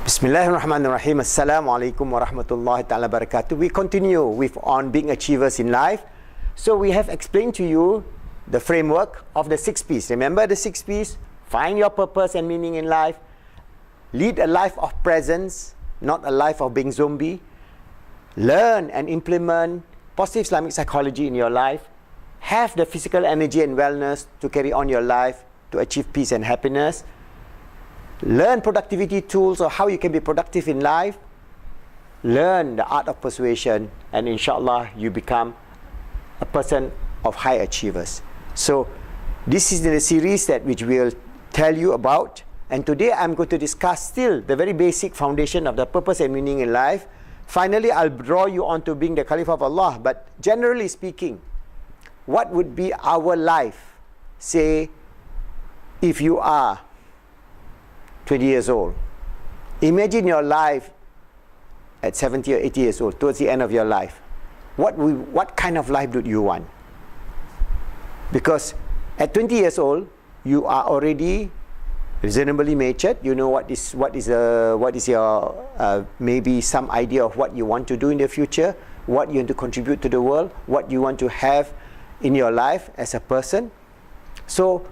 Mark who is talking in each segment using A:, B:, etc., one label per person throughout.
A: Bismillahirrahmanirrahim. Assalamualaikum warahmatullahi ta'ala barakatuh. We continue with on being achievers in life. So we have explained to you the framework of the 6 P's. Remember the 6 P's? Find your purpose and meaning in life. Lead a life of presence, not a life of being zombie. Learn and implement positive Islamic psychology in your life. Have the physical energy and wellness to carry on your life to achieve peace and happiness. Learn productivity tools or how you can be productive in life. Learn the art of persuasion, and inshallah you become a person of high achievers. So this is the series that which we'll tell you about, and today I'm going to discuss still the very basic foundation of the purpose and meaning in life. Finally, I'll draw you on to being the Khalifah of Allah, but generally speaking, what would be our life, say, if you are 20 years old? Imagine your life at 70 or 80 years old, towards the end of your life. What kind of life do you want? Because at 20 years old, you are already reasonably matured. You know what is your maybe some idea of what you want to do in the future, what you want to contribute to the world, what you want to have in your life as a person. So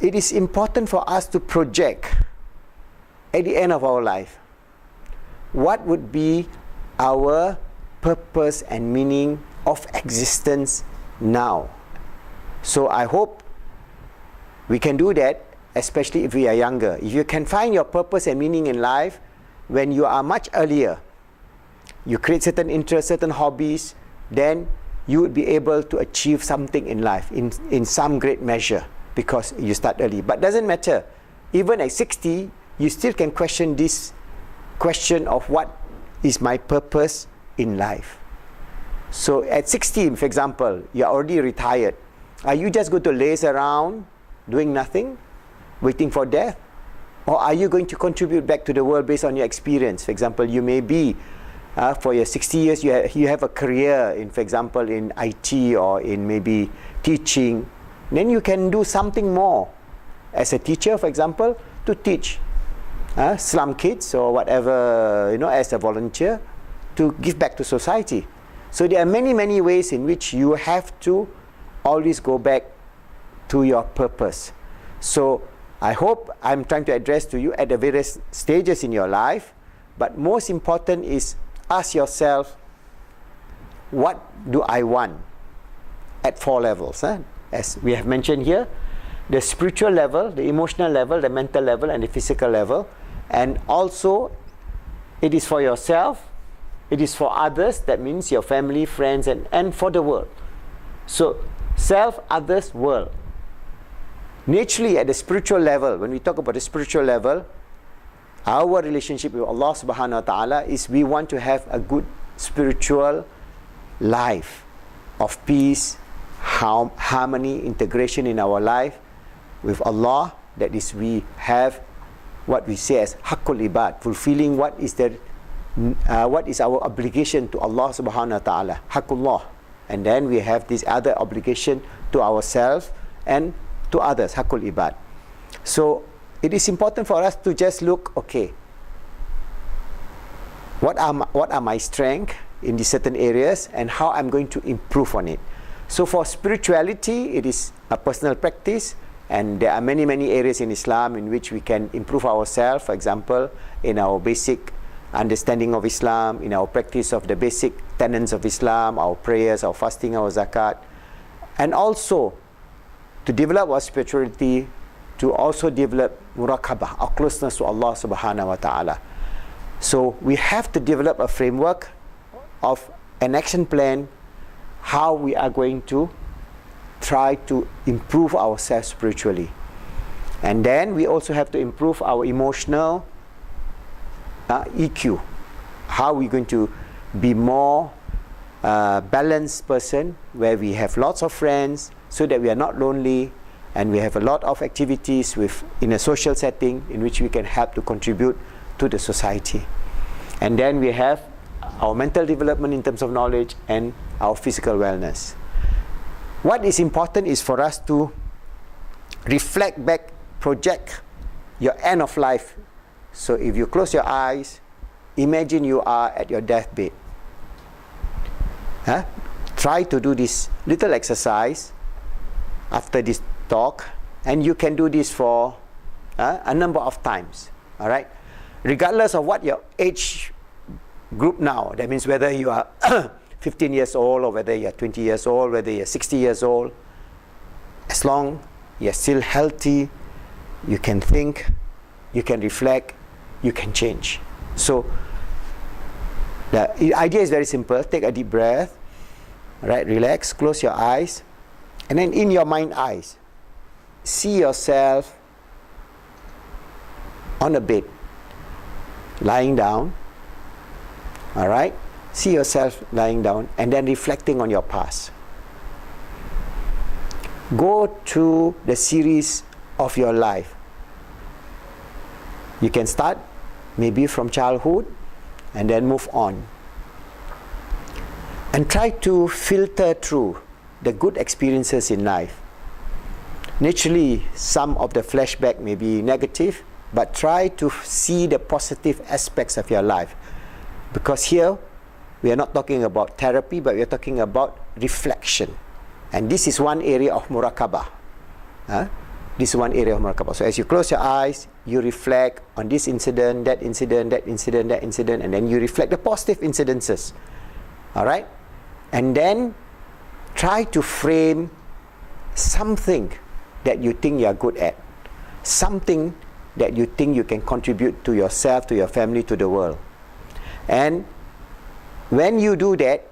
A: it is important for us to project at the end of our life, what would be our purpose and meaning of existence now? So I hope we can do that, especially if we are younger. If you can find your purpose and meaning in life when you are much earlier, you create certain interests, certain hobbies, then you would be able to achieve something in life in some great measure, because you start early. But doesn't matter, even at 60, you still can question this question of what is my purpose in life. So at 16, for example, you're already retired. Are you just going to laze around doing nothing, waiting for death? Or are you going to contribute back to the world based on your experience? For example, you may be, for your 60 years, you have a career in, for example, in IT or in maybe teaching. Then you can do something more as a teacher, for example, to teach slum kids or whatever, as a volunteer, to give back to society. So there are many ways in which you have to always go back to your purpose. So I hope I'm trying to address to you at the various stages in your life, but most important is ask yourself, what do I want at 4 levels? As we have mentioned here, the spiritual level, the emotional level, the mental level, and the physical level. And also, it is for yourself, it is for others, that means your family, friends, and for the world. So, self, others, world. Naturally, at the spiritual level, when we talk about the spiritual level, our relationship with Allah subhanahu wa ta'ala is we want to have a good spiritual life of peace, harmony, integration in our life with Allah. That is, we have what we say as haqqul ibad, fulfilling what is our obligation to Allah subhanahu wa ta'ala, haqqullah. And then we have this other obligation to ourselves and to others, haqqul ibad. So it is important for us to just look, okay, what are my strengths in these certain areas and how I'm going to improve on it. So for spirituality, it is a personal practice, and there are many areas in Islam in which we can improve ourselves. For example, in our basic understanding of Islam, in our practice of the basic tenets of Islam, our prayers, our fasting, our zakat, and also to develop our spirituality, to also develop muraqabah, our closeness to Allah subhanahu wa ta'ala. So we have to develop a framework of an action plan, how we are going to try to improve ourselves spiritually. And then we also have to improve our emotional EQ. How we're going to be more balanced person, where we have lots of friends, so that we are not lonely, and we have a lot of activities in a social setting in which we can help to contribute to the society. And then we have our mental development in terms of knowledge and our physical wellness. What is important is for us to reflect back, project your end of life So if you close your eyes, imagine you are at your deathbed. Try to do this little exercise after this talk, and you can do this for a number of times. All right, regardless of what your age group now, that means whether you are 15 years old, or whether you're 20 years old, whether you're 60 years old, as long you're still healthy, you can think, you can reflect, you can change. So the idea is very simple. Take a deep breath, right? Relax, close your eyes, and then in your mind eyes, see yourself on a bed, lying down. All right? See yourself lying down and then reflecting on your past. Go to the series of your life. You can start maybe from childhood and then move on. And try to filter through the good experiences in life. Naturally, some of the flashback may be negative, but try to see the positive aspects of your life. Because here, we are not talking about therapy, but we are talking about reflection. And this is one area of muraqabah. This is one area of muraqabah. So as you close your eyes, you reflect on this incident, that incident, that incident, that incident, and then you reflect the positive incidences. All right? And then try to frame something that you think you are good at. Something that you think you can contribute to yourself, to your family, to the world. And when you do that,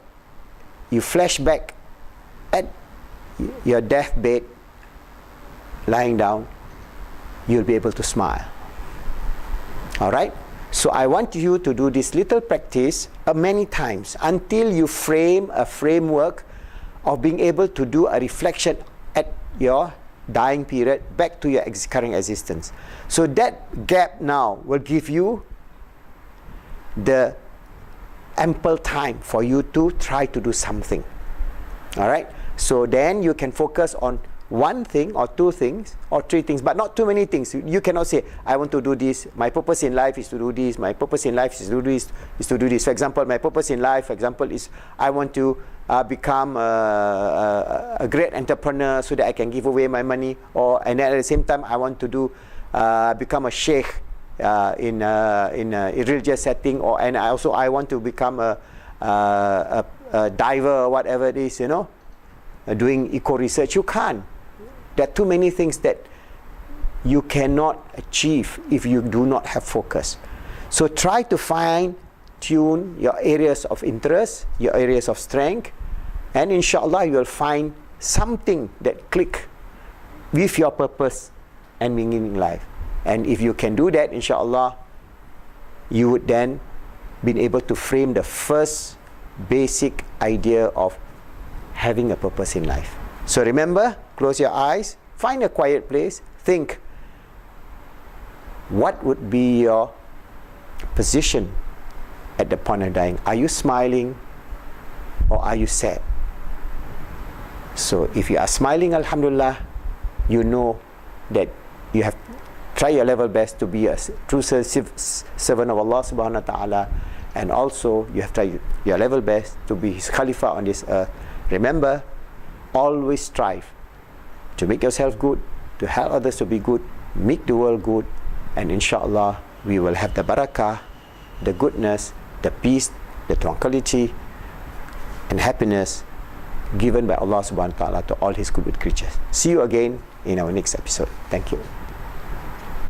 A: you flash back at your deathbed, lying down, you'll be able to smile. All right? So I want you to do this little practice many times until you frame a framework of being able to do a reflection at your dying period back to your current existence. So that gap now will give you the ample time for you to try to do something. All right? So then you can focus on one thing or two things or three things, but not too many things. You cannot say, I want to do this, my purpose in life is to do this, my purpose in life is to do this, For example, my purpose in life, is I want to become a great entrepreneur so that I can give away my money, and then at the same time I want to do become a sheikh in a religious setting, and I want to become a diver, whatever it is, doing eco research. You can't. There are too many things that you cannot achieve if you do not have focus. So try to fine-tune your areas of interest, your areas of strength, and inshallah you will find something that click with your purpose and meaning in life. And if you can do that, inshallah, you would then be able to frame the first basic idea of having a purpose in life. So remember, close your eyes, find a quiet place, think, what would be your position at the point of dying? Are you smiling or are you sad? So if you are smiling, alhamdulillah, you know that you have tried your level best to be a true servant of Allah subhanahu wa ta'ala, and also you have tried your level best to be His Khalifah on this earth. Remember, always strive to make yourself good, to help others to be good, make the world good, and inshallah we will have the barakah, the goodness, the peace, the tranquility and happiness given by Allah subhanahu wa ta'ala to all His good creatures. See you again in our next episode. Thank you.